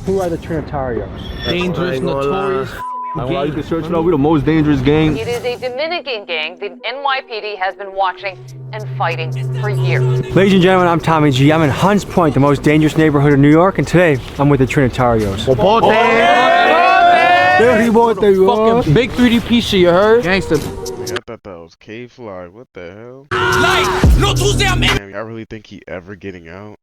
Who are the Trinitarios? Dangerous, notorious. Well, you can search it out. We're the most dangerous gang. It is a Dominican gang the NYPD has been watching and fighting for years. Ladies and gentlemen, I'm Tommy G. I'm in Hunts Point, the most dangerous neighborhood in New York, and today I'm with the Trinitarios. Fucking big 3D piece, you heard? Gangsta. I thought that was K-Fly. What the hell? No Tuesday, I'm in. Damn, I really think he ever getting out?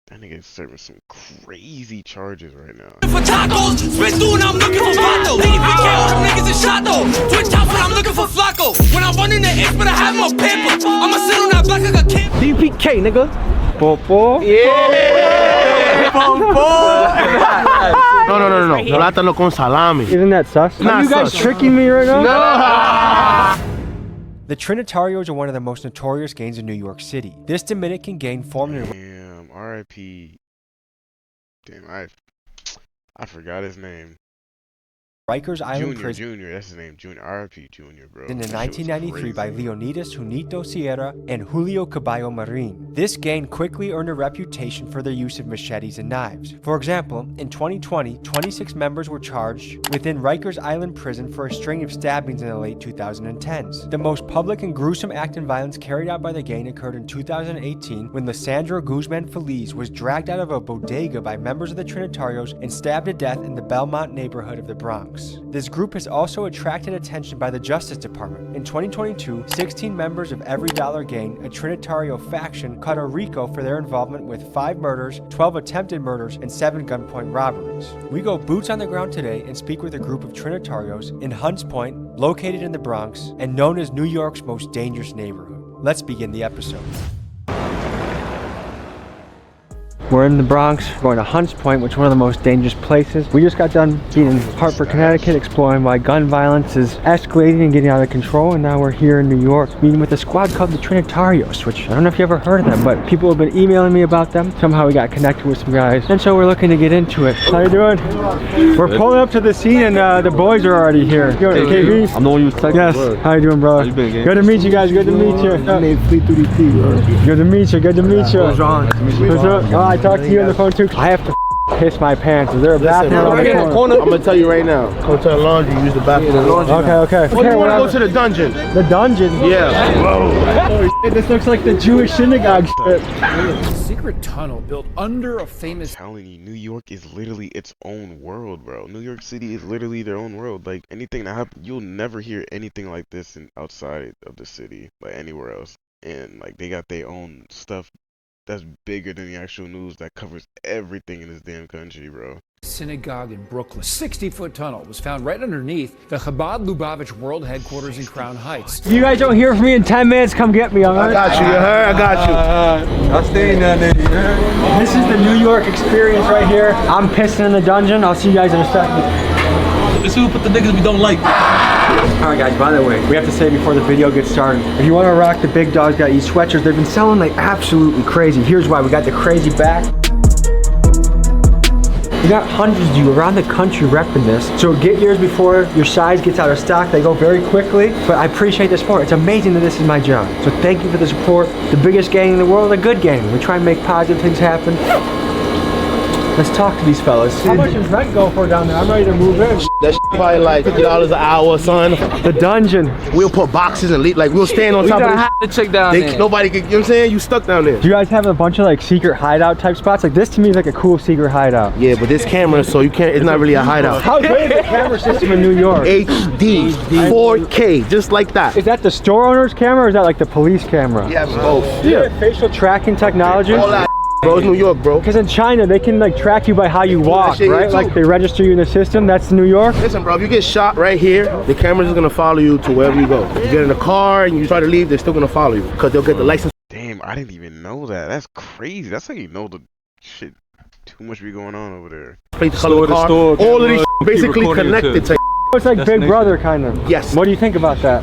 That nigga is serving some crazy charges right now. For tacos, spit doing, I'm looking for Vato. DPK, all them niggas is shot though. Twitch top, but I'm looking for Flacco. When I run in the X, but I have my paper. I'ma sit on that back like a kid. DPK, nigga. Popo. Yeah! No. Plátano con salami. Isn't that sus? Are you guys tricking me right now? No! The Trinitarios are one of the most notorious gangs in New York City. This Dominican gang formed in... Damn, R.I.P. Damn, I forgot his name. Rikers Island prison. Junior, that's his name. Junior, R.I.P. Junior, bro. In 1993 by Leonidas Junito Sierra and Julio Caballo Marin. This gang quickly earned a reputation for their use of machetes and knives. For example, in 2020, 26 members were charged within Rikers Island prison for a string of stabbings in the late 2010s. The most public and gruesome act in violence carried out by the gang occurred in 2018 when Lissandro Guzman Feliz was dragged out of a bodega by members of the Trinitarios and stabbed to death in the Belmont neighborhood of the Bronx. This group has also attracted attention by the Justice Department. In 2022, 16 members of Every Dollar Gang, a Trinitario faction, caught a RICO for their involvement with 5 murders, 12 attempted murders, and 7 gunpoint robberies. We go boots on the ground today and speak with a group of Trinitarios in Hunts Point, located in the Bronx, and known as New York's most dangerous neighborhood. Let's begin the episode. We're in the Bronx, going to Hunts Point, which is one of the most dangerous places. We just got done being in Hartford, Connecticut, exploring why gun violence is escalating and getting out of control, and now we're here in New York, meeting with a squad called the Trinitarios, which I don't know if you ever heard of them, but people have been emailing me about them. Somehow we got connected with some guys, and so we're looking to get into it. How you doing? We're pulling up to the scene, and the boys are already here. Yo, KB? I'm the one you was texting. Yes. How you doing, brother? How you been, gang? Good to meet you guys. Good to meet you. Good to meet you. Good to meet you. What's up? Oh, I talked to you on the phone too. I have to piss my pants. Is there a bathroom around the corner? I'm gonna tell you right now. Go to the laundry, use the bathroom. Okay. What do you want to go to the dungeon? The dungeon? Yeah. Whoa. This looks like the Jewish synagogue shit. Secret tunnel built under a famous... I'm telling you, New York is literally its own world, bro. New York City is literally their own world. Like, anything that happens, you'll never hear anything like this outside of the city, like anywhere else. And, like, they got their own stuff that's bigger than the actual news that covers everything in this damn country, bro. Synagogue in Brooklyn. 60-foot tunnel was found right underneath the Chabad Lubavitch World Headquarters in Crown Heights. If you guys don't hear from me in 10 minutes, come get me, alright? I got you, you heard? I got you. I'll stay in that nigga. This is the New York experience right here. I'm pissing in the dungeon. I'll see you guys in a second. Let's see who put the niggas we don't like. Alright guys, by the way, we have to say before the video gets started, if you want to rock the Big Dogs Got Eat sweatshirts, they've been selling like absolutely crazy. Here's why. We got the crazy back. We got hundreds of you around the country repping this. So get yours before your size gets out of stock. They go very quickly, but I appreciate the support. It's amazing that this is my job. So thank you for the support. The biggest gang in the world, a good gang. We try and make positive things happen. Let's talk to these fellas. How much does rent go for down there? I'm ready to move in. That's probably like $50 an hour, son. The dungeon. We'll put boxes and like we'll stand on top of the chick down there. Nobody can, you know what I'm saying? You stuck down there. Do you guys have a bunch of like secret hideout type spots? Like this to me is like a cool secret hideout. Yeah, but this camera, so you can't, it's not really a hideout. How big is the camera system in New York? HD, 4K, just like that. Is that the store owner's camera or is that like the police camera? Yeah, both. Yeah. Facial tracking technology? All that, bro, it's New York, bro. Because in China, they can like track you by how you walk, right? Like they register you in the system. That's New York. Listen, bro, if you get shot right here, the camera's gonna follow you to wherever you go. If you get in a car and you try to leave, they're still gonna follow you because they'll get the license. Damn, I didn't even know that. That's crazy. That's how you know the shit. Too much be going on over there. Plate the color of the car. All of these basically connected to. It's like Big Brother, kind of. Yes. What do you think about that?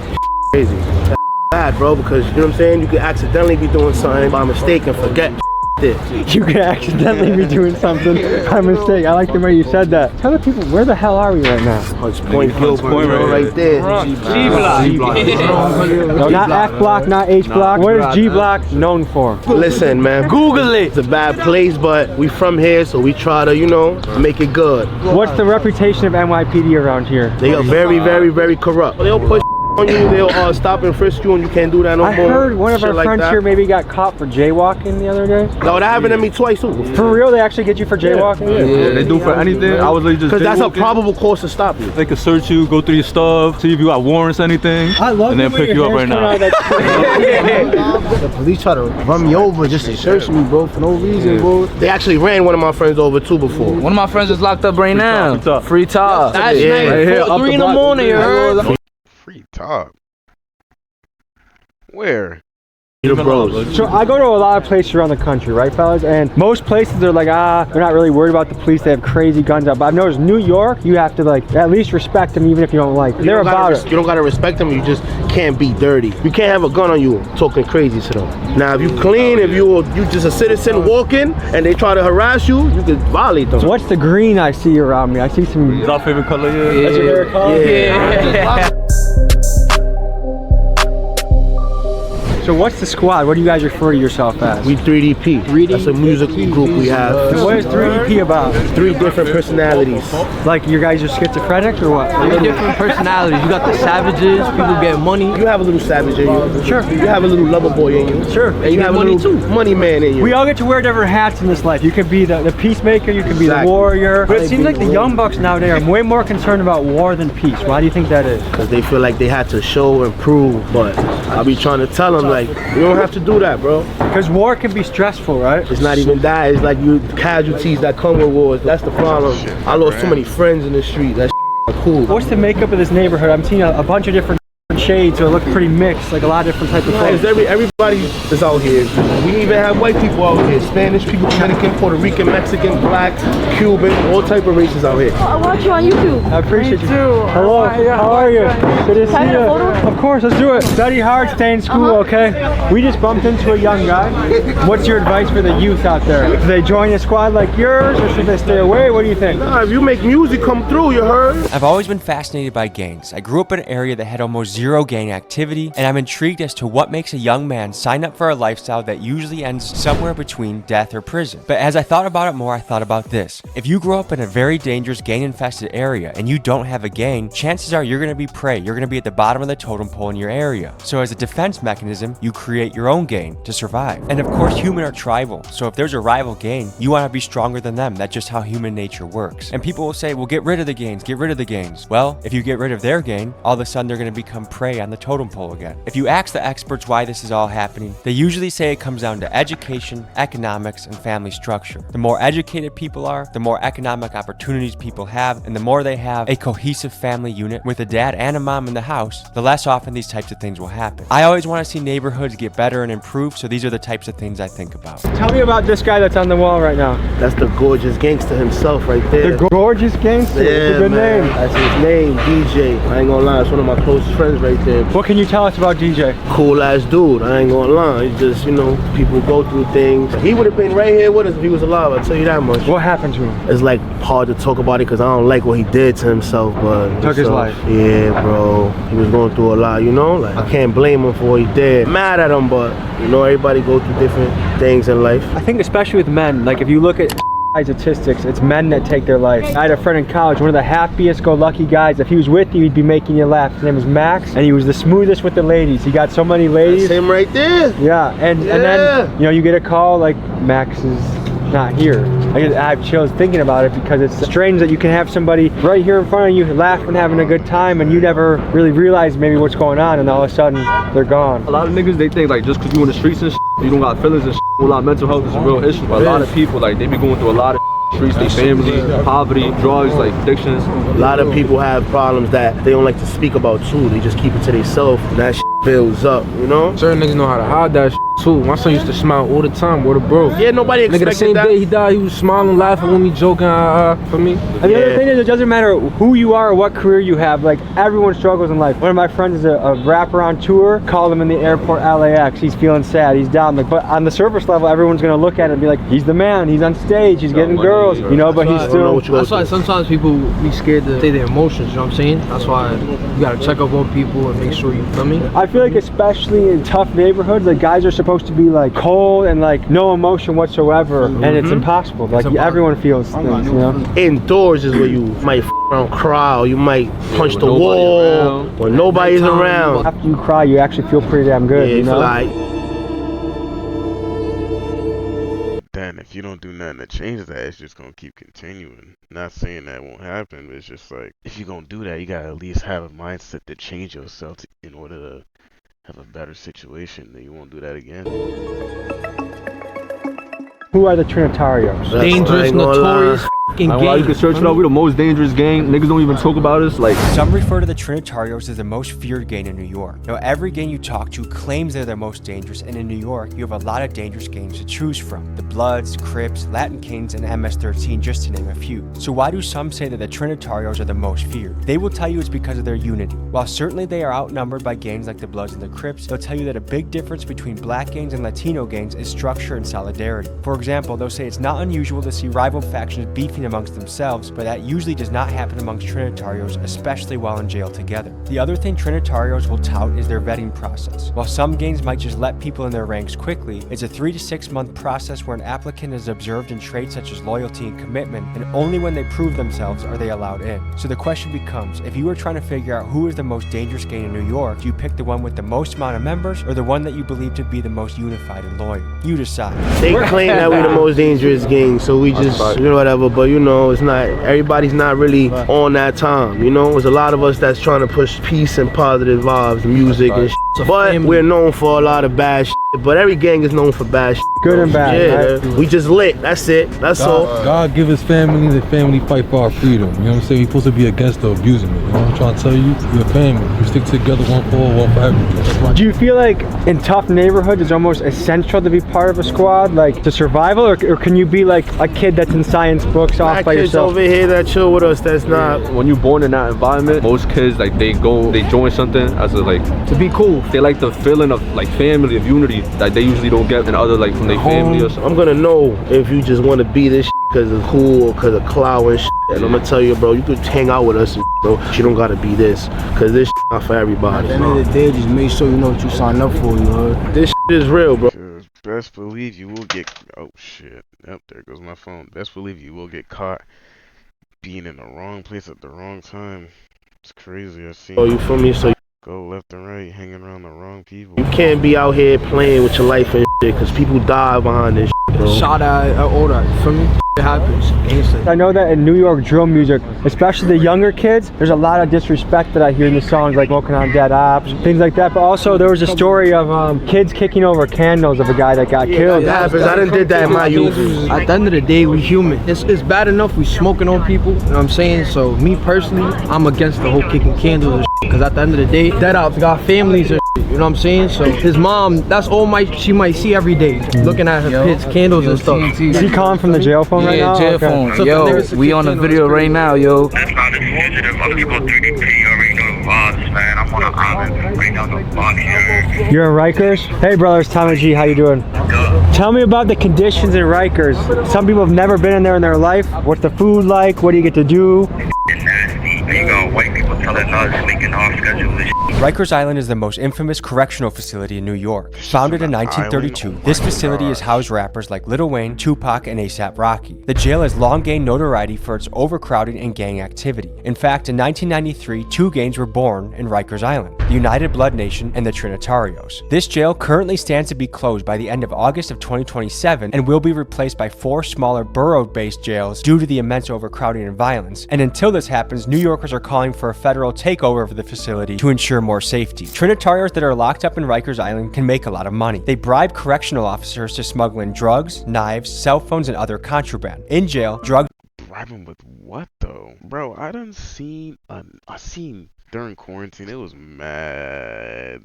Crazy. That's bad, bro, because you know what I'm saying? You could accidentally be doing something by mistake and forget. it. You could accidentally be doing something by mistake. I like the way you said that. Tell the people, where the hell are we right now? Hunts Point, Gilbert, right there. No, not F block, not H block. What is G block known for? Listen, man, Google it. It's a bad place, but we from here, so we try to, you know, make it good. What's the reputation of NYPD around here? They are very, very, very corrupt. They'll push on you, they'll stop and frisk you, and you can't do that no more. I heard one of our Shit like friends that. here maybe got caught for jaywalking the other day. No, that happened to me twice too. For real, they actually get you for jaywalking? Yeah, they do for anything. I was like just Because that's a jaywalking. probable cause to stop you. They can search you, go through your stuff, see if you got warrants, anything, I love and then the way pick your you up right hair's coming now. out of that- The police try to run me over just to search me, bro, for no reason, bro. They actually ran one of my friends over too before. One of my friends is locked up right now. Free top. Free top. That's Yeah. nice. Right here, up 3 the in the block. morning, you heard? Free top. Where? The bros. So I go to a lot of places around the country, right, fellas? And most places they're like, they're not really worried about the police. They have crazy guns out. But I've noticed New York, you have to like at least respect them, even if you don't like them. They're about it. You don't gotta respect them. You just can't be dirty. You can't have a gun on you talking crazy to them. Now, if you clean, if you just a citizen walking and they try to harass you, you could violate them. So what's the green I see around me? I see some. Is our favorite color here? That's your favorite color? Yeah. So what's the squad? What do you guys refer to yourself as? We 3DP. That's a music group we have. What is 3DP about? 3 different personalities. Like you guys are schizophrenic or what? Different personalities. You got the savages, people get money. You have a little savage in you. Sure. You have a little lover boy in you. Sure. And you have a money little too. money man in you. We all get to wear different hats in this life. You could be the peacemaker, you could be Exactly. the warrior. But it seems like the young bucks nowadays are way more concerned about war than peace. Why do you think that is? Because they feel like they had to show and prove, but I be trying to tell them like, you don't have to do that, bro. Because war can be stressful, right? It's not even that. It's like you casualties that come with wars. That's the problem. I lost too many friends in the street. That's cool. What's the makeup of this neighborhood? I'm seeing a bunch of different shades, so it looks pretty mixed, like a lot of different types of Because things. everybody is out here. We even have white people out here. Spanish people, Dominican, Puerto Rican, Mexican, black, Cuban, all type of races out here. I watch you on YouTube. I appreciate you. Hello, how are you? Good to see I get you. a photo? Of course, let's do it. Study hard, stay in school, okay? We just bumped into a young guy. What's your advice for the youth out there? Do they join a squad like yours, or should they stay away? What do you think? Nah, if you make music come through, you heard? I've always been fascinated by gangs. I grew up in an area that had almost zero gang activity, and I'm intrigued as to what makes a young man sign up for a lifestyle that usually ends somewhere between death or prison. But as I thought about it more, I thought about this. If you grow up in a very dangerous gang-infested area and you don't have a gang, chances are you're going to be prey. You're going to be at the bottom of the totem pole in your area. So as a defense mechanism, you create your own gang to survive. And of course, humans are tribal. So if there's a rival gang, you want to be stronger than them. That's just how human nature works. And people will say, well, get rid of the gangs, get rid of the gangs. Well, if you get rid of their gang, all of a sudden they're going to become prey on the totem pole again. If you ask the experts why this is all happening, they usually say it comes down to education, economics, and family structure. The more educated people are, the more economic opportunities people have, and the more they have a cohesive family unit with a dad and a mom in the house, the less often these types of things will happen. I always want to see neighborhoods get better and improve, so these are the types of things I think about. Tell me about this guy that's on the wall right now. That's the gorgeous gangster himself right there. The gorgeous gangster. Yeah, It's a good man. name. That's his name, DJ. I ain't gonna lie, it's one of my closest friends right there. What can you tell us about DJ? Cool ass dude, I ain't gonna lie. He's just, you know, people go through things. He would have been right here with us if he was alive, I'll tell you that much. What happened to him? It's like hard to talk about it because I don't like what he did to himself, but Took his life. Yeah, bro. He was going through a lot, you know? Like I can't blame him for what he did. Mad at him, but you know, everybody go through different things in life. I think especially with men, like if you look at statistics, it's men that take their life. I had a friend in college, one of the happiest go lucky guys. If he was with you, he'd be making you laugh. His name was Max, and he was the smoothest with the ladies. He got so many ladies. That's him right there. Yeah, and then you know you get a call like Max is not here. I have chills thinking about it because it's strange that you can have somebody right here in front of you laughing, having a good time, and you never really realize maybe what's going on, and all of a sudden they're gone. A lot of niggas, they think like just cause you in the streets and you don't got feelings and a lot of mental health is a real issue. But a lot of people, like they be going through a lot of streets, their family, poverty, drugs, like addictions. A lot of people have problems that they don't like to speak about too. They just keep it to themselves. That builds up, you know? Certain niggas know how to hide that too. My son used to smile all the time. What a bro. Yeah, nobody Nigga, expected the same that. day he died, he was smiling, laughing with me, joking, for me. And the other thing is, it doesn't matter who you are or what career you have, like everyone struggles in life. One of my friends is a rapper on tour, called him in the airport LAX, he's feeling sad, he's down. Like, but on the surface level, everyone's gonna look at it and be like, he's the man, he's on stage, he's getting girls, you know, but he's still... That's why sometimes people be scared to say their emotions, you know what I'm saying? That's why you gotta check up on people and make sure you feel me. I feel like especially in tough neighborhoods, like guys are supposed to be like cold and like no emotion whatsoever, and it's impossible. Like everyone feels things, you know? Indoors is where you might around cry, or you might punch the wall when nobody's around. After you cry, you actually feel pretty damn good, Yeah, you know? like, Then if you don't do nothing to change that, it's just gonna keep continuing. Not saying that won't happen, but it's just like, if you're gonna do that, you gotta at least have a mindset to change yourself in order to have a better situation. Then you won't do that again. Who are the Trinitarios? Dangerous, notorious f***ing gang. You can search it out. We're the most dangerous gang. Niggas don't even talk about us. Like, some refer to the Trinitarios as the most feared gang in New York. Now, every gang you talk to claims they're the most dangerous, and in New York, you have a lot of dangerous gangs to choose from. The Bloods, Crips, Latin Kings, and MS-13, just to name a few. So why do some say that the Trinitarios are the most feared? They will tell you it's because of their unity. While certainly they are outnumbered by gangs like the Bloods and the Crips, they'll tell you that a big difference between black gangs and Latino gangs is structure and solidarity. For example, they'll say it's not unusual to see rival factions beefing amongst themselves, but that usually does not happen amongst Trinitarios, especially while in jail together. The other thing Trinitarios will tout is their vetting process. While some gangs might just let people in their ranks quickly, it's a 3 to 6 month process where an applicant is observed in traits such as loyalty and commitment, and only when they prove themselves are they allowed in. So the question becomes, if you were trying to figure out who is the most dangerous gang in New York, do you pick the one with the most amount of members, or the one that you believe to be the most unified and loyal? You decide. they claim that we're the most dangerous gang, so we just, you know, whatever, but you know, it's not, everybody's not really on that time, you know? There's a lot of us that's trying to push peace and positive vibes, music and shit, but we're known for a lot of bad shit, but every gang is known for bad shit. Good and bad, yeah, right? We just lit, that's it, that's all. God give his family, the family fight for our freedom, you know what I'm saying? We're supposed to be against the abusing it, you know what I'm trying to tell you? We're a family, we stick together, one for all, one for everything. Do you feel like in tough neighborhoods it's almost essential to be part of a squad, like to survival, or can you be like a kid that's in science books off by kids yourself? over here that chill with us, that's not. when you're born in that environment, most kids, like, they join something as a, like, To be cool. they like the feeling of, like, family, of unity that they usually don't get in other, like, from their family or something. I'm gonna know if you just want to be this because it's cool or because of clout and shit. And I'm gonna tell you, bro, you could hang out with us, and bro. You don't gotta be this, because this not for everybody. At the end of the day, just make sure you know what you signed up for, you heard? This is real, bro. Best believe you will get. Oh shit! Yep, there goes my phone. Best believe you will get caught being in the wrong place at the wrong time. It's crazy. I've seen. Oh, you feel me? So go left and right, hanging around the wrong people. you can't be out here playing with your life and shit, because people die behind this shit, bro. Shot at all that, you feel me? It happens. I know that in New York drill music, especially the younger kids, there's a lot of disrespect that I hear in the songs, like Smoking on Dead Ops, things like that. But also there was a story of kids kicking over candles of a guy that got killed. That happens. I done did that in my youth. At the end of the day, we human. It's bad enough we smoking on people, you know what I'm saying? So me personally, I'm against the whole kicking candles and shit, because at the end of the day, Dead Ops got families and shit, you know what I'm saying? So his mom, that's all she might see every day, looking at her kids' candles and stuff. Is he calling from the jail phone right now? Yeah, jail phone. So yo, we on a video right now, yo. That's not insensitive. Let's go 3D. You already know the vibes, man. I'm on an island right now, the block here. You're in Rikers? Hey brothers, Tommy G, how you doing? Tell me about the conditions in Rikers. Some people have never been in there in their life. What's the food like? What do you get to do? It's nasty. You got white people telling us making off schedule this shit. Rikers Island is the most infamous correctional facility in New York. Founded in 1932, this facility has housed rappers like Lil Wayne, Tupac, and A$AP Rocky. The jail has long gained notoriety for its overcrowding and gang activity. In fact, in 1993, 2 gangs were born in Rikers Island, the United Blood Nation and the Trinitarios. This jail currently stands to be closed by the end of August of 2027 and will be replaced by 4 smaller borough-based jails due to the immense overcrowding and violence. And until this happens, New Yorkers are calling for a federal takeover of the facility to ensure more safety. Trinitarios that are locked up in Rikers Island can make a lot of money. They bribe correctional officers to smuggle in drugs, knives, cell phones, and other contraband. In jail, drug Bribe them with what though, bro? I seen during quarantine, it was mad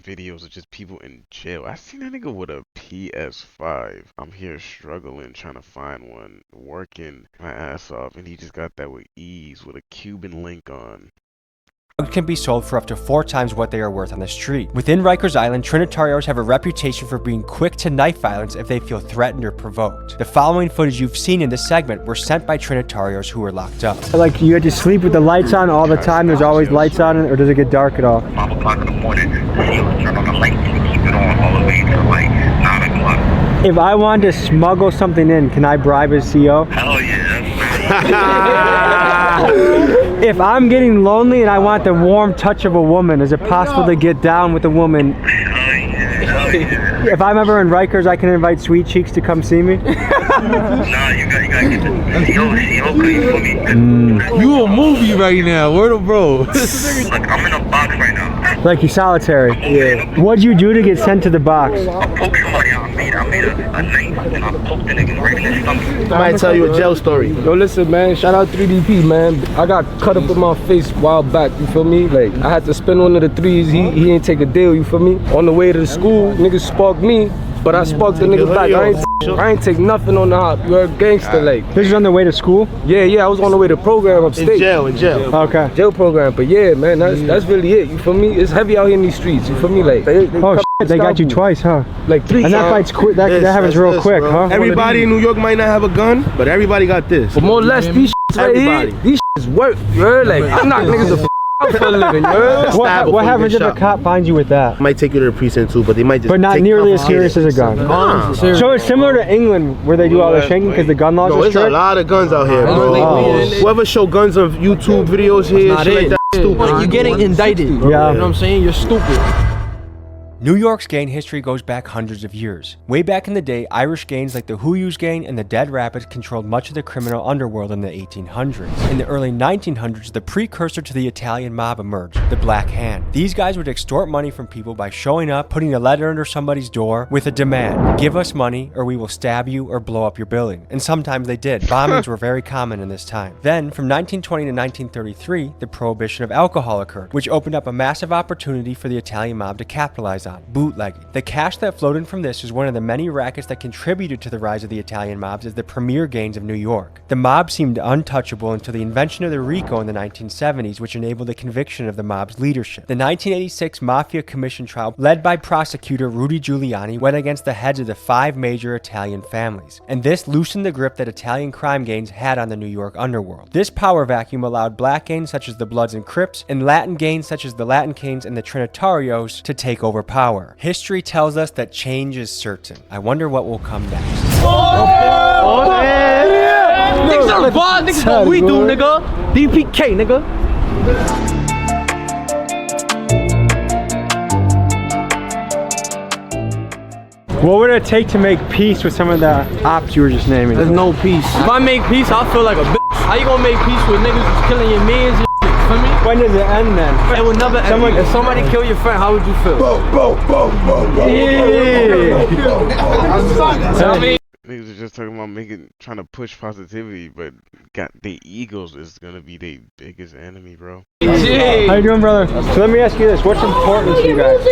videos of just people in jail. I seen a nigga with a PS5. I'm here struggling, trying to find one, working my ass off, and he just got that with ease with a Cuban link on. Drugs can be sold for up to 4 times what they are worth on the street. Within Rikers Island, Trinitarios have a reputation for being quick to knife violence if they feel threatened or provoked. The following footage you've seen in this segment were sent by Trinitarios who were locked up. Like, you had to sleep with the lights on all the time? There's always lights on, or does it get dark at all? 5 o'clock in the morning, he'll turn on the light and keep it on all the way to like 9 o'clock. If I wanted to smuggle something in, can I bribe his CO? Hell yeah. If I'm getting lonely and I want the warm touch of a woman, is it possible to get down with a woman? If I'm ever in Rikers, I can invite Sweet Cheeks to come see me? Nah, you gotta get the yo, for me. You a movie right now, word of bro. Look, I'm in a box right now. Like you solitary? Yeah. What'd you do to get sent to the box? I poked somebody out. I made a knife and I poked the nigga right in his stomach. I might tell you a jail story. Yo, listen, man. Shout out 3DP, man. I got cut up in my face a while back. You feel me? Like I had to spend one of the threes. He ain't take a deal. You feel me? On the way to the school, niggas sparked me, but I sparked the niggas back. I ain't take nothing on the hop. You're a gangster, like. This is on the way to school? Yeah. I was on the way to program upstate. In jail. Okay. Jail program, but yeah, man, that's really it. You feel me? It's heavy out here in these streets. You feel me? Like. They got you twice, huh? Like 3 times. And that fight's quick. That happens real quick, huh? Everybody in New York might not have a gun, but everybody got this. But more or less, these shits right here, these shits work. You heard? Like I knock niggas the out for a living. You heard? What happens if a cop finds you with that? Might take you to the precinct too, but they might just. But not nearly as serious as a gun. So it's similar to England where they do all the shanking because the gun laws are strict. There's a lot of guns out here, bro. Whoever show guns on YouTube videos here, shit like that, stupid. You're getting indicted. Yeah. You know what I'm saying? You're stupid. New York's gang history goes back hundreds of years. Way back in the day, Irish gangs like the Huyus gang and the Dead Rabbits controlled much of the criminal underworld in the 1800s. In the early 1900s, the precursor to the Italian mob emerged, the Black Hand. These guys would extort money from people by showing up, putting a letter under somebody's door with a demand. Give us money or we will stab you or blow up your building. And sometimes they did. Bombings were very common in this time. Then, from 1920 to 1933, the prohibition of alcohol occurred, which opened up a massive opportunity for the Italian mob to capitalize on. Bootlegging. The cash that flowed in from this was one of the many rackets that contributed to the rise of the Italian mobs as the premier gangs of New York. The mob seemed untouchable until the invention of the RICO in the 1970s, which enabled the conviction of the mob's leadership. The 1986 Mafia Commission trial, led by prosecutor Rudy Giuliani, went against the heads of the 5 major Italian families, and this loosened the grip that Italian crime gangs had on the New York underworld. This power vacuum allowed black gangs such as the Bloods and Crips, and Latin gangs such as the Latin Kings and the Trinitarios to take over power. History tells us that change is certain. I wonder what will come next. Niggas are bald, niggas what we do, nigga. DPK, nigga. What would it take to make peace with some of the ops you were just naming? There's no peace. If I make peace, I'll feel like a bitch. How you gonna make peace with niggas who's killing your mans and shit? For me? When does it end then? It will never end. If somebody kill your friend, how would you feel? Tell me. Niggas are just talking about trying to push positivity, but got their egos is gonna be their biggest enemy, bro. How you doing, brother? So let me ask you this: what's important to you guys?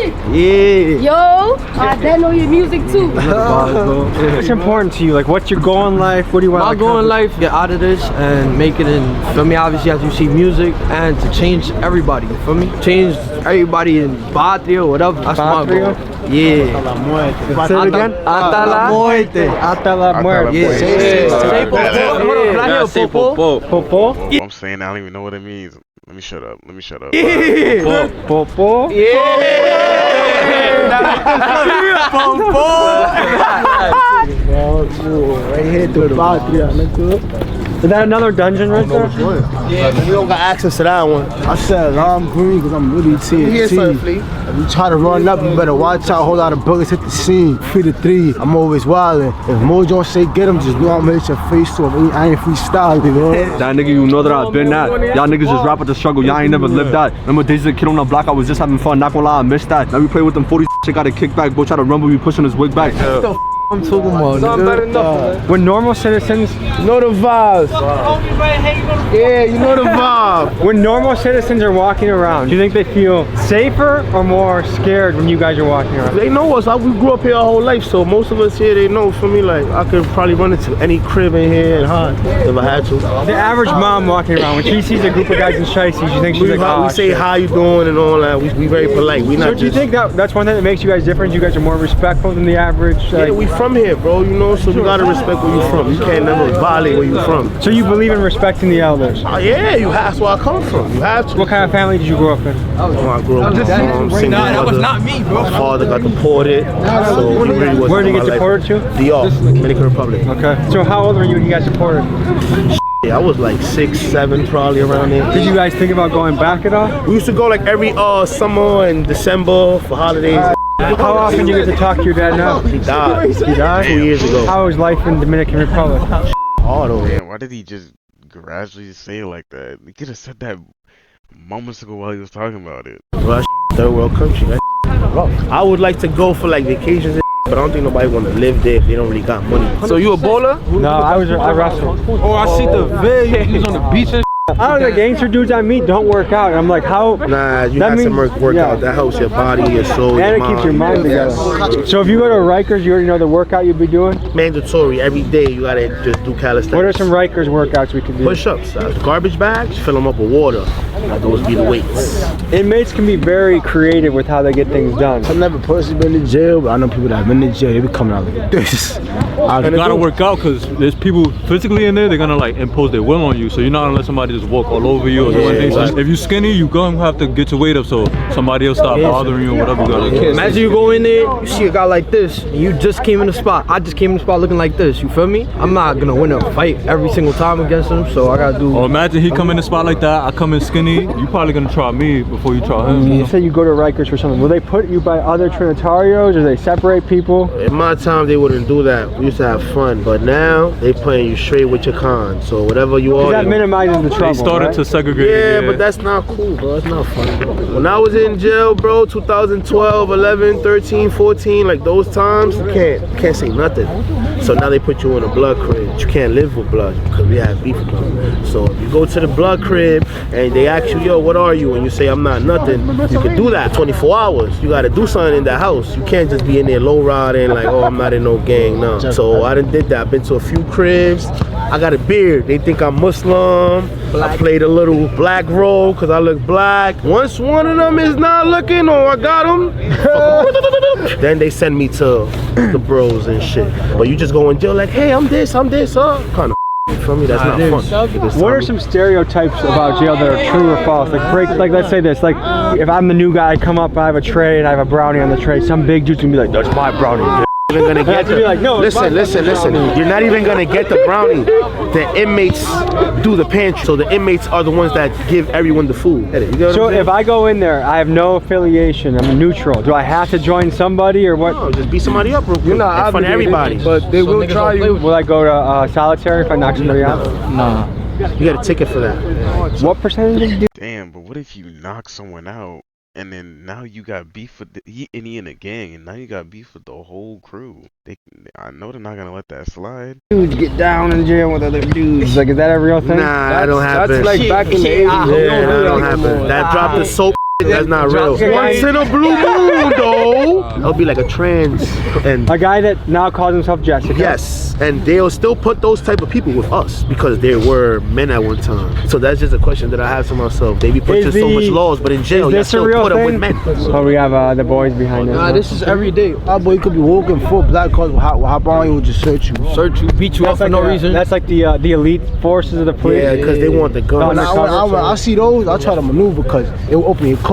Yo, I know your music too. What's important to you? Like, what's your goal in life? What do you want? My goal in life, get out of this and make it in. For me, obviously, as you see, music and to change everybody. For me, change everybody in Patria or whatever. That's my goal. Yeah. Say it again. Hasta la muerte. Hasta la muerte. Yeah. Say popo. Popo. I'm saying I don't even know what it means. Let me shut up. Yeah. Popo. Yeah. Popo. Right here to the Patria, nigga. Is that another dungeon right there? Yeah, we don't got access to that one. I said I'm green because I'm really TNT. If you try to run up, you better watch out. A whole lot of bullets hit the scene. 3 to 3. I'm always wildin'. If Mojo say get him, just know I'm gonna hit your face to him. I ain't freestyling, you know? That nigga, you know that I've been that. Y'all niggas just rap at the struggle. Y'all ain't never lived that. Remember days as a kid on the block, I was just having fun. Not gonna lie, I missed that. Now we play with them 40 shit, got a kickback. Boy try to rumble, we pushing his wig back. I'm talking about. Something better enough. When normal citizens, You know the vibes. Yeah, you know the vibe. when normal citizens are walking around, do you think they feel safer or more scared when you guys are walking around? They know us. We grew up here our whole life, so most of us here, they know. For me, like I could probably run into any crib in here and hide if I had to. The average mom walking around, when she sees a group of guys in shiesties, you think she's like, oh, we say shit. how you doing and all that. We very polite. We So not do you just. think that's one thing that makes you guys different? You guys are more respectful than the average? Yeah, we from here, bro. You know, so we gotta respect where you from. You can't never violate where you from. So you believe in respecting the elders? Yeah, you have. That's where I come from. You have to. What kind of family did you grow up in? I grew up with single mother. My father got deported, so he really wasn't. Where did he get deported to? DR, Dominican Republic. Okay. So how old were you when you got deported? Yeah, I was like 6, 7, probably around there. Did you guys think about going back at all? We used to go like every summer and December for holidays. How often do you get to talk to your dad now? He died. He died? 2 years ago. How was life in Dominican Republic? Hard over there. Man, why did he just gradually say it like that? He could have said that moments ago while he was talking about it. Well, third world country. That's rough. I would like to go for like vacations, but I don't think nobody want to live there if they don't really got money. So you a bowler? No, I wrestled. Oh, I see the vid. He was on the beach and I don't know, the gangster dudes I meet don't work out. I'm like, how? Nah, you have to work out. That helps your body, your soul, and your it keeps your mind Yes. together. So if you go to Rikers, you already know the workout you'll be doing? Mandatory. Every day you gotta just do calisthenics. What are some Rikers workouts we can do? Push-ups. Garbage bags, fill them up with water. Those be the weights. Inmates can be very creative with how they get things done. I've never personally been in jail, but I know people that have been in jail, they be coming out like this. you gotta work out because there's people physically in there, they're gonna like impose their will on you. So you're not gonna let somebody just walk all over you or do anything. So if you're skinny, you gonna have to get your weight up so somebody will stop bothering you or whatever you gotta do. Imagine you go in there, you see a guy like this, and you just came in the spot. I just came in the spot looking like this, you feel me? I'm not gonna win a fight every single time against him, so I gotta do. Or imagine he come in the spot like that, I come in skinny, you probably gonna try me before you try him. You say you go to Rikers for something. Will they put you by other Trinitarios or they separate people? In my time, they wouldn't do that. We used to have fun, but now they putting you straight with your cons. So whatever you are, that minimizes the trouble. They started right? to segregate. Yeah, but that's not cool, bro. It's not fun. When I was in jail, bro, 2012, 11, 13, 14, like those times, you can't say nothing. So now they put you in a blood crib. You can't live with blood because we have beef with blood. So if you go to the blood crib and they ask you, yo, what are you? And you say, I'm not nothing, you can do that 24 hours. You got to do something in that house. You can't just be in there low riding like, oh, I'm not in no gang, no. So I done did that. I've been to a few cribs. I got a beard. They think I'm Muslim. I played a little black role because I look black. Once one of them is not looking or I got them, then they send me to the bros and shit. But you just go in jail like, hey, I'm this, kind of. For me, that's not fun. What are some stereotypes about jail that are true or false? Like let's say this, like if I'm the new guy, I come up, I have a tray and I have a brownie on the tray, some big dude's gonna be like, that's my brownie. Even gonna get the, like, no, listen. You're not even gonna get the brownie. The inmates do the pantry, so the inmates are the ones that give everyone the food. So if I go in there, I have no affiliation, I'm neutral. Do I have to join somebody or what? No, just beat somebody up real quick. You're not in front of everybody. But they will try you. Will I go to solitary if I knock somebody out? Nah. You got a ticket for that. What percentage do? Damn, but what if you knock someone out? And then now you got beef with he in a gang, and now you got beef with the whole crew. I know they're not gonna let that slide. Dudes get down in jail with other dudes. Like, is that a real thing? Nah, that don't happen. That's like back in the 80s. Yeah, that don't happen. That drop the soap. That's not real. Once in a blue moon, though. That'll be like a trans. And a guy that now calls himself Jessica. Yes, and they'll still put those type of people with us because they were men at one time. So that's just a question that I have to myself. They be putting so much laws, but in jail, you still put them with men. Oh, we have the boys behind us. Nah, this is every day. Our boy could be walking full black cars, hop on you, just search you, beat you up for no reason. That's like the elite forces of the police. Yeah, because they want the guns. I see those, I try to maneuver because it will open your coat,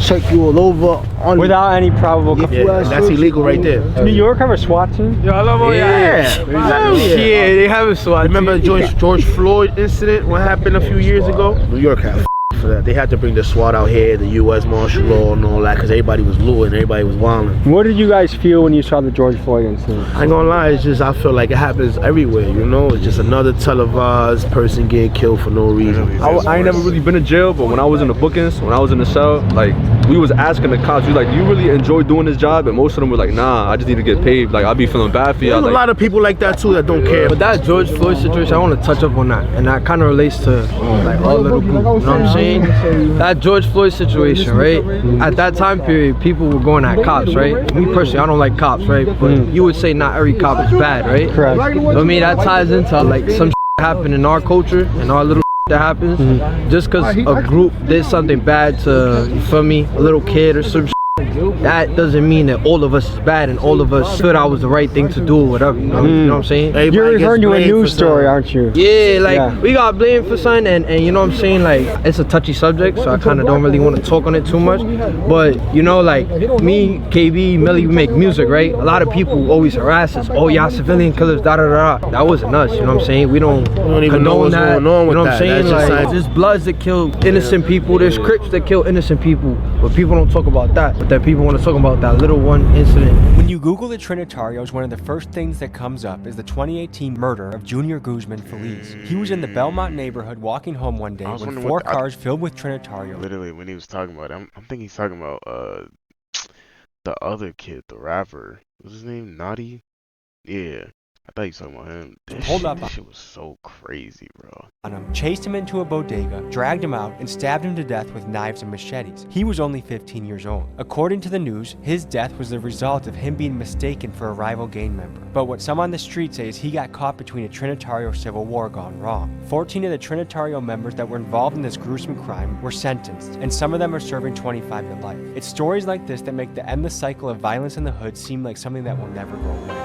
check you all over. Without any probable cause. Yeah, that's illegal right there. Does New York have a SWAT team? Yeah, I love all Yeah, they have a SWAT. Remember the George Floyd incident? What happened a few years ago? New York have for that. They had to bring the SWAT out here, the U.S. martial law and all that, because everybody was looting, everybody was wilding. What did you guys feel when you saw the George Floyd incident? I ain't gonna lie, it's just, I feel like it happens everywhere, you know? It's just another televised person getting killed for no reason. I ain't never really been in jail, but when I was in the bookings, when I was in the cell, like, we was asking the cops, we like, do you really enjoy doing this job? And most of them were like, nah, I just need to get paid. Like, I'll be feeling bad for you. There's a lot of people like that too that don't care. But that George Floyd situation, I want to touch up on that, and that kind of relates to like our little group. You know what I'm saying? That George Floyd situation, right? At that time period, people were going at cops, right? Me personally, I don't like cops, right? But you would say not every cop is bad, right? Correct. I mean, that ties into like some happen in our culture and our little that happens. Just because a group did something bad to, you feel me, a little kid or some that doesn't mean that all of us is bad and all of us feel that was the right thing to do or whatever. You know what I'm saying? You're referring to a news story, aren't you? Yeah, like we got blamed for something, and you know what I'm saying? Like, it's a touchy subject, so I kind of don't really want to talk on it too much. But you know, like me, KB, Millie, we make music, right? A lot of people always harass us. Oh, y'all civilian killers, da da da. That wasn't us. You know what I'm saying? We don't even know what's that. going on with you know what I'm saying? Like, there's Bloods that kill innocent people. There's Crips that kill innocent people, but people don't talk about that. But then people want to talk about that little one incident. When you Google the Trinitarios, one of the first things that comes up is the 2018 murder of Junior Guzman Feliz. He was in the Belmont neighborhood walking home one day when 4 cars filled with Trinitarios. Literally, when he was talking about it, I'm thinking he's talking about the other kid, the rapper. What's his name? Naughty? Yeah. I thought you were talking about him. This shit was so crazy, bro. Chased him into a bodega, dragged him out, and stabbed him to death with knives and machetes. He was only 15 years old. According to the news, his death was the result of him being mistaken for a rival gang member. But what some on the street say is he got caught between a Trinitario civil war gone wrong. 14 of the Trinitario members that were involved in this gruesome crime were sentenced, and some of them are serving 25 to life. It's stories like this that make the endless cycle of violence in the hood seem like something that will never go away.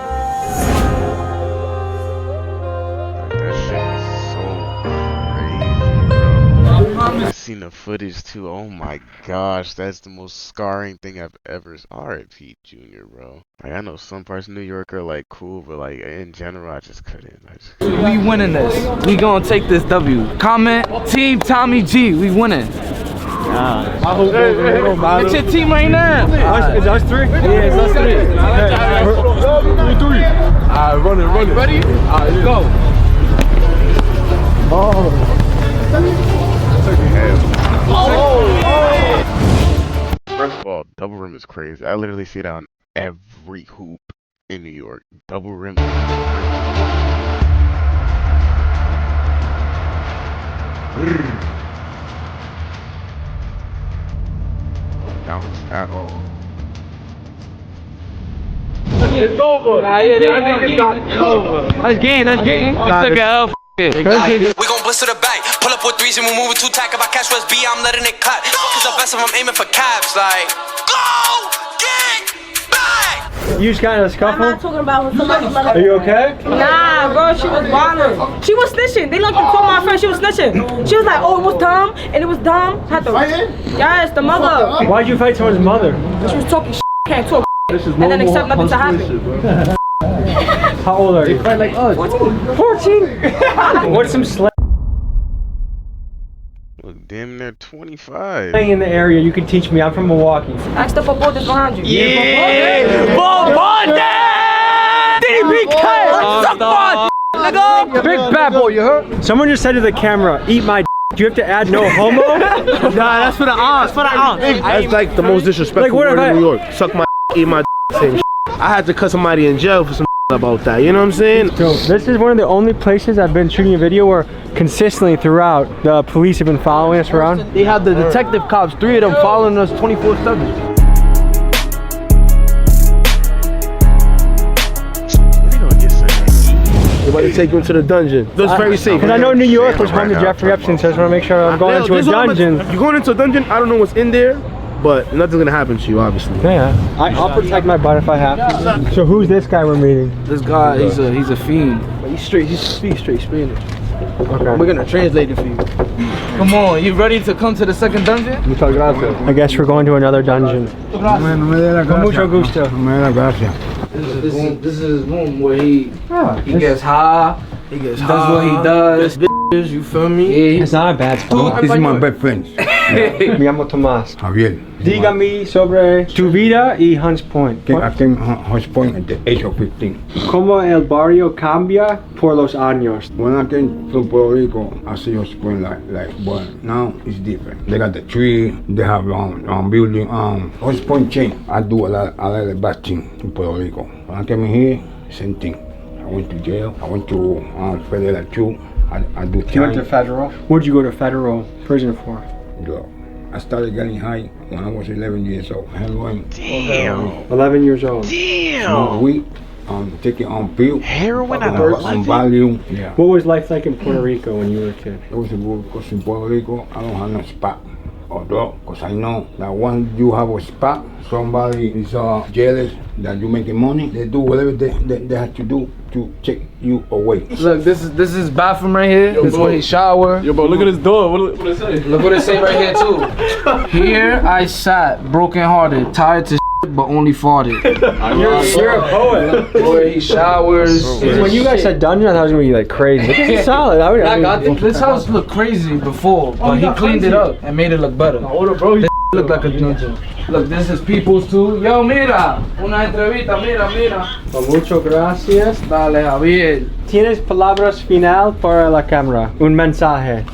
I seen the footage too. Oh my gosh, that's the most scarring thing I've ever. R.I.P. Junior, bro. Like, I know some parts of New York are like cool, but like in general, I just couldn't. We winning this. We gonna take this W. Comment, Team Tommy G. We winning. It's your team right now. It's us 3? Yeah, it's us 3. Hey. 3. Alright, run it. Ready? Alright, let's go. First of all, double rim is crazy. I literally see it on every hoop in New York. Double rim. Down at all. It's over. It's over. That's game. That's game. Took L. We gon' bust to the back, pull up with 3s and we moving 2 tack. If I catch West B, I'm letting it cut. Cause the best of I'm aiming for caps, like go get back. You just got in a scuffle? I'm not talking about somebody. Are you okay? Nah, bro, she was wildin'. She was snitching. They looked and told my friend she was snitching. She was like, oh, it was dumb, and it was dumb. Had to. Yes, the mother. Why'd you fight someone's mother? She was talking can't talk and then accept nothing to happen. How old are you? Like 14. 14? What's some slang? Look, damn near 25. In the area, you can teach me. I'm from Milwaukee. Ask the football that's behind you. Yeah! Big bad boy, you heard? Someone just said to the camera, eat my d. Do you have to add no homo? Nah, that's for the aunts. That's like the most disrespectful Like, what word if in New York. Suck my eat my same shit. I had to cut somebody in jail for some about that, you know what I'm saying? So this is one of the only places I've been shooting a video where consistently throughout the police have been following us around. They have the detective cops, 3 of them following us 24/7. They're about to take you into the dungeon. That's very safe. Because I know New York was home to Jeffrey Epstein, so I just want to make sure I'm going into a dungeon. You're going into a dungeon, I don't know what's in there, but nothing's gonna happen to you, obviously. Yeah, I'll protect my butt if I have to. So who's this guy we're meeting? This guy, he's a fiend. He speaks straight Spanish. Okay. We're gonna translate it for you. Come on, you ready to come to the second dungeon? I guess we're going to another dungeon. Con mucho gusto. This is his room where he gets high, He does what he does. Bitches, you feel me? It's not a bad spot. This is my best friend. Me llamo Tomás. Javier. Dígame sobre tu vida y Hunts Point. I came to Hunts Point at the age of 15. ¿Cómo el barrio cambia por los años? When I came from Puerto Rico, I see Hunts Point like, but now it's different. They got the tree, they have building. Hunts Point changed. I do a lot of bad things in Puerto Rico. When I came in here, same thing. I went to jail. I went to federal too. I do time. You went to federal? What'd you go to federal prison for? Yeah. I started getting high when I was 11 years old. Heroin. Damn. 11 years old. Damn. Weed. Taking on pill. Heroin at on value. Yeah. What was life like in Puerto Rico when you were a kid? It was good because in Puerto Rico, I don't have no spot or dog. Because I know that once you have a spot, somebody is jealous that you're making money. They do whatever they have to do to take you away. Look, this is his bathroom right here. This is where he shower. Yo, bro, look at this door. What it say? Look what it say right here too. Here I sat, broken hearted, tired to but only farted. You're a poet. Where he showers. When you guys said dungeon, I thought it was gonna be like crazy. This is solid. This house looked crazy before, but he cleaned it up and made it look better. This looked like a dungeon. Look, this is people's too. Yo, mira, una entrevista, mira. Muchas gracias. Dale, Javier. ¿Tienes palabras final para la cámara? Un mensaje.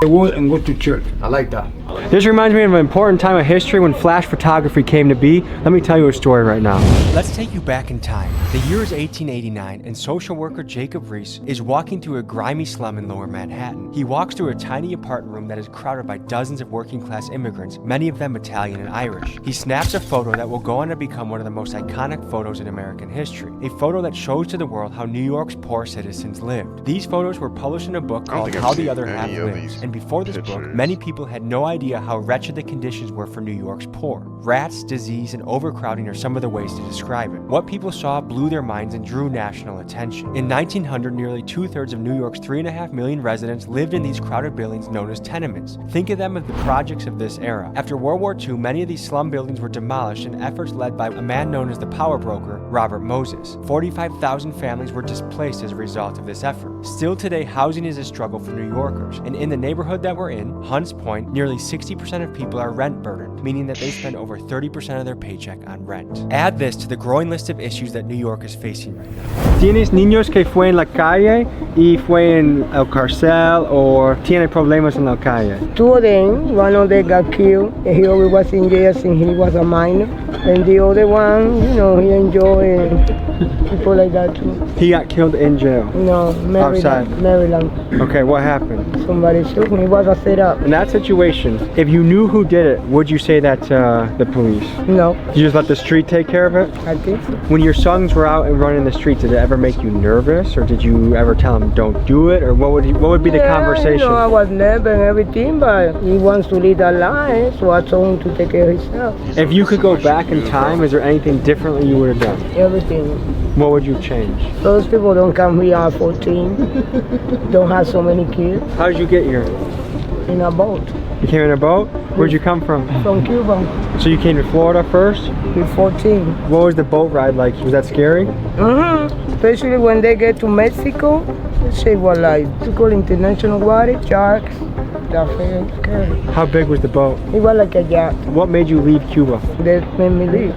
I would and go to church. I like that. This reminds me of an important time of history when flash photography came to be. Let me tell you a story right now. Let's take you back in time. The year is 1889 and social worker Jacob Reese is walking through a grimy slum in lower Manhattan. He walks through a tiny apartment room that is crowded by dozens of working class immigrants, many of them Italian and Irish. He snaps a photo that will go on to become one of the most iconic photos in American history. A photo that shows to the world how New York's poor citizens lived. These photos were published in a book called How the Other Half Lives. And before this book, many people had no idea how wretched the conditions were for New York's poor. Rats, disease, and overcrowding are some of the ways to describe it. What people saw blew their minds and drew national attention. In 1900, nearly 2/3 of New York's 3.5 million residents lived in these crowded buildings known as tenements. Think of them as the projects of this era. After World War II, many of these slum buildings were demolished in efforts led by a man known as the power broker, Robert Moses. 45,000 families were displaced as a result of this effort. Still today, housing is a struggle for New Yorkers, and in the neighborhood that we're in, Hunts Point, nearly 60% of people are rent burdened, meaning that they spend over 30% of their paycheck on rent. Add this to the growing list of issues that New York is facing right now. ¿Tienes niños que fue en la calle y fue en el cárcel o tiene problemas en la calle? Two of them, one of them got killed and he always was in jail since he was a minor. And the other one, you know, he enjoyed people like that too. He got killed in jail? No, Maryland. Okay, what happened? Somebody shoot him, he was a setup. In that situation, if you knew who did it, would you say that to the police? No. You just let the street take care of it? I think so. When your sons were out and running the streets, did it ever make you nervous, or did you ever tell them don't do it, or what would be the conversation? You know, I was nervous and everything, but he wants to lead a life, so I told him to take care of himself. If you could go back in time, is there anything differently you would have done? Everything. What would you change? Those people don't come here at 14, don't have so many kids. How did you get here? In a boat. You came in a boat? Where'd you come from? From Cuba. So you came to Florida first? With 14. What was the boat ride like? Was that scary? Mm-hmm. Especially when they get to Mexico, they was like, to call international water, sharks. That's very scary. How big was the boat? It was like a yacht. What made you leave Cuba? They made me leave.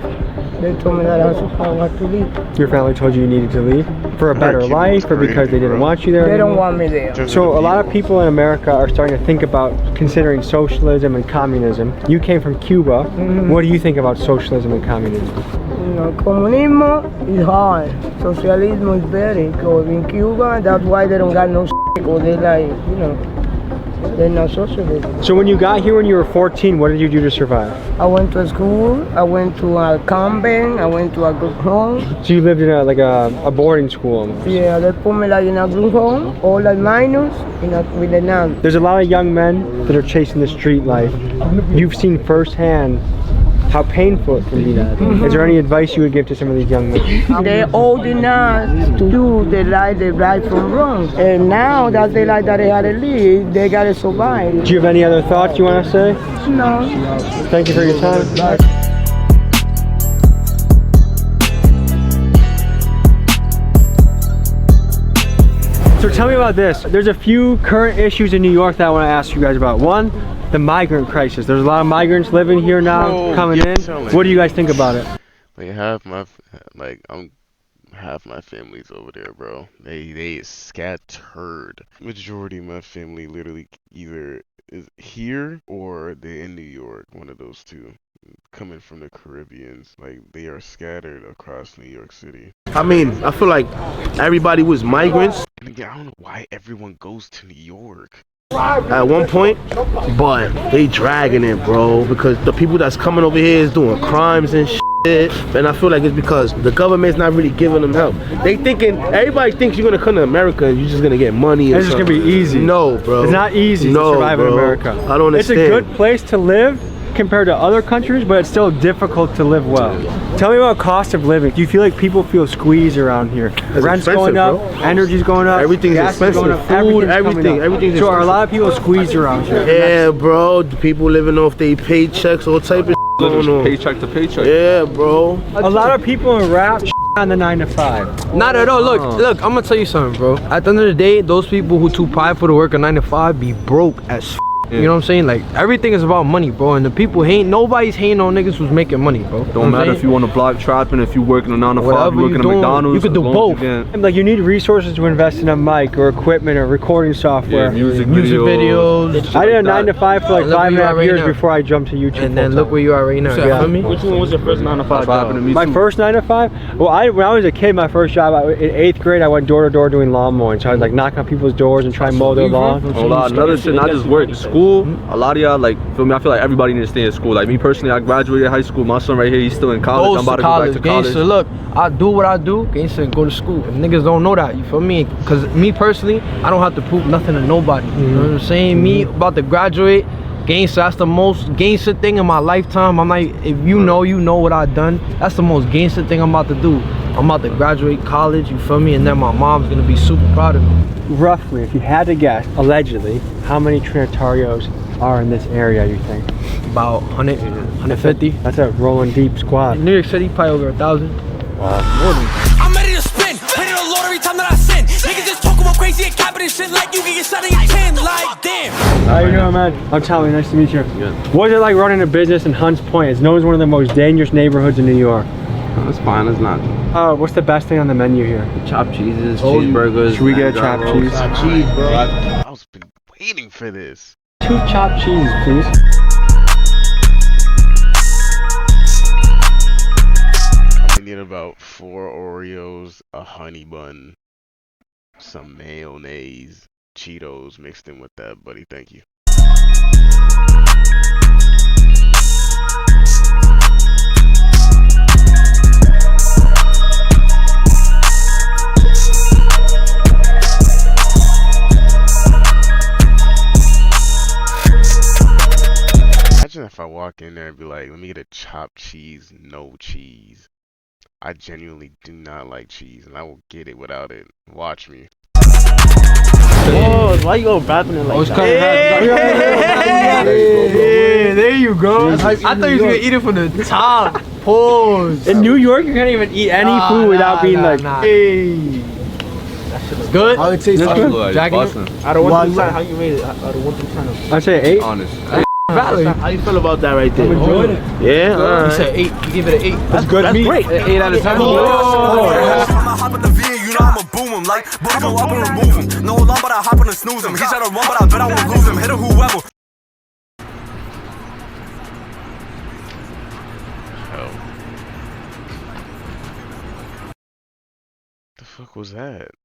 They told me that I had to leave. Your family told you needed to leave? For a better life, or because they didn't want you there They anymore? don't want me there. So a lot of people in America are starting to think about considering socialism and communism. You came from Cuba. What do you think about socialism and communism? You know, communismo is hard. Socialism is better. Because in Cuba, that's why they don't got no because they like, you know, they're not socialism. So when you got here when you were 14, what did you do to survive? I went to school, I went to a convent, I went to a group home. So you lived in a boarding school almost? Yeah, they put me like in a group home, all like minors, with the nuns. There's a lot of young men that are chasing the street life. You've seen firsthand how painful it can be. Is there any advice you would give to some of these young men? They're old enough to do the right from wrong. And now that they like that they had to live, they gotta survive. Do you have any other thoughts you want to say? No. Thank you for your time. Bye. So tell me about this. There's a few current issues in New York that I want to ask you guys about. One, the migrant crisis. There's a lot of migrants living here now, coming in. What do you guys think about it? Like half my family's over there, bro. They scattered. Majority of my family literally either is here or they're in New York. One of those two. Coming from the Caribbean, like they are scattered across New York City. I mean, I feel like everybody was migrants. And again, I don't know why everyone goes to New York. At one point, but they dragging it, bro, because the people that's coming over here is doing crimes and shit. And I feel like it's because the government's not really giving them help. Everybody thinks you're gonna come to America and you're just gonna get money. It's just gonna be easy. No, bro. It's not easy to survive in America. I don't understand. It's a good place to live compared to other countries, but it's still difficult to live well. Tell me about cost of living. Do you feel like people feel squeezed around here? Rent's going up, energy's going up, everything's expensive, going up, food, everything's everything's so are a lot of people squeezed around here? Yeah, bro. The people living off their paychecks, all type of going on. Paycheck to paycheck. Yeah, bro. A lot of people in rap on the 9 to 5. Not at all. Look, I'm gonna tell you something, bro. At the end of the day, those people who too prideful to work a 9 to 5 be broke as You know what I'm saying? Like, everything is about money, bro. And the people nobody's hating on niggas who's making money, bro. Don't matter if you want to block trapping, if you working a 9 to 5, you working at McDonald's. You could do both. Like, you need resources to invest in a mic or equipment or recording software. Yeah, music videos. I did a 9 to 5 for like 5.5 years before I jumped to YouTube. And then look where you are right now. Yeah. Which one was your first 9 to 5 job? My first 9 to 5? Well, when I was a kid, my first job, in 8th grade, I went door to door doing lawn mowing. So I was like knocking on people's doors and trying to mow their lawn. Another shit, not just work. School, a lot of y'all, like, feel me, I feel like everybody needs to stay in school. Like me personally, I graduated high school. My son right here, he's still in college. I'm about to go back to college. So look, I do what I do, gangsta, and go to school. And niggas don't know that, you feel me? Cause me personally, I don't have to prove nothing to nobody. You know what I'm saying? Me about to graduate, gangsta, that's the most gangsta thing in my lifetime. I'm like, if you know what I've done. That's the most gangsta thing I'm about to do. I'm about to graduate college, you feel me? And then my mom's gonna be super proud of me. Roughly, if you had to guess, allegedly, how many Trinitarios are in this area, you think? About 100, 150. That's a rolling deep squad. New York City, probably over 1,000. Wow, more than I'm ready to spin, ready to load every time that I sin. Niggas just talk about crazy and capping and shit like you can get shot in your chin, like damn. How you doing, man? I'm Tommy, nice to meet you. Good. What's it like running a business in Hunts Point? It's known as one of the most dangerous neighborhoods in New York. It's fine, it's not. What's the best thing on the menu here? Chopped cheeses, cheeseburgers. Should we get chopped cheese? Chopped cheese, bro. I've been waiting for this. 2 chopped cheeses, please. I'm gonna need about 4 Oreos, a honey bun, some mayonnaise, Cheetos mixed in with that, buddy. Thank you. Imagine if I walk in there and be like, let me get a chopped cheese, no cheese. I genuinely do not like cheese, and I will get it without it. Watch me. Oh, why you go rapping it like that? Yeah, there you go. I thought you was gonna eat it from the top. Pause. In New York, you can't even eat any food without being like, hey. That shit is good. How it tastes good. Jacking it? Out of 1 to 10, how you rate it? Out of 1 to 10. I'd say 8. Honest. Valid. How you feel about that right there? I'm enjoying it. Yeah, alright. You said 8. You give it an 8. That's good meat. Great. 8 out of 10. I'ma hop in the V, you know I'ma boom him like, but I'ma up and remove him. No alarm, but I hop on and snooze him. He tried to run, but I bet I won't lose him. Hit him whoever. The fuck was that?